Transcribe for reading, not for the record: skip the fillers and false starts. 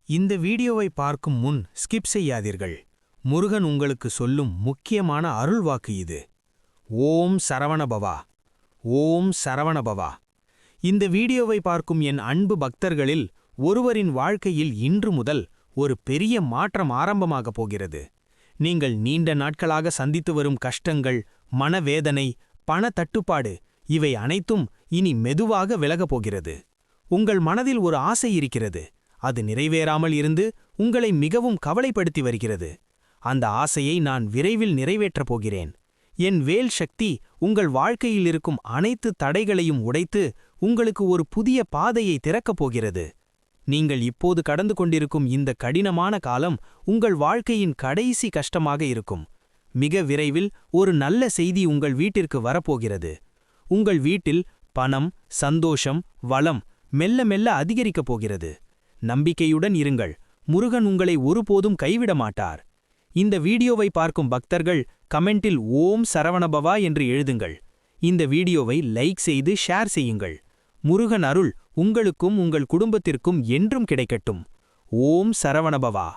இந்த வீடியோவை பார்க்கும் முன் ஸ்கிப் செய்யாதீர்கள். முருகன் உங்களுக்கு சொல்லும் முக்கியமான அருள்வாக்கு இது. ஓம் சரவணபவா, ஓம் சரவணபவா. இந்த வீடியோவை பார்க்கும் என் அன்பு பக்தர்களில் ஒருவரின் வாழ்க்கையில் இன்று முதல் ஒரு பெரிய மாற்றம் ஆரம்பமாகப் போகிறது. நீங்கள் நீண்ட நாட்களாக சந்தித்து வரும் கஷ்டங்கள், மனவேதனை, பண தட்டுப்பாடு இவை அனைத்தும் இனி மெதுவாக விலகப் போகிறது. உங்கள் மனதில் ஒரு ஆசை இருக்கிறது. அது நிறைவேறாமல் இருந்து உங்களை மிகவும் கவலைப்படுத்தி வருகிறது. அந்த ஆசையை நான் விரைவில் நிறைவேற்றப் போகிறேன். என் வேல் சக்தி உங்கள் வாழ்க்கையில் இருக்கும் அனைத்து தடைகளையும் உடைத்து உங்களுக்கு ஒரு புதிய பாதையை திறக்கப் போகிறது. நீங்கள் இப்போது கடந்து கொண்டிருக்கும் இந்த கடினமான காலம் உங்கள் வாழ்க்கையின் கடைசி கஷ்டமாக இருக்கும். மிக விரைவில் ஒரு நல்ல செய்தி உங்கள் வீட்டிற்கு வரப்போகிறது. உங்கள் வீட்டில் பணம், சந்தோஷம், வளம் மெல்ல மெல்ல அதிகரிக்கப் போகிறது. நம்பிக்கையுடன் இருங்கள். முருகன் உங்களை ஒருபோதும் கைவிட மாட்டார். இந்த வீடியோவை பார்க்கும் பக்தர்கள் கமெண்டில் ஓம் சரவணபவா என்று எழுதுங்கள். இந்த வீடியோவை லைக் செய்து ஷேர் செய்யுங்கள். முருகன் அருள் உங்களுக்கும் உங்கள் குடும்பத்திற்கும் என்றும் கிடைக்கட்டும். ஓம் சரவணபவா.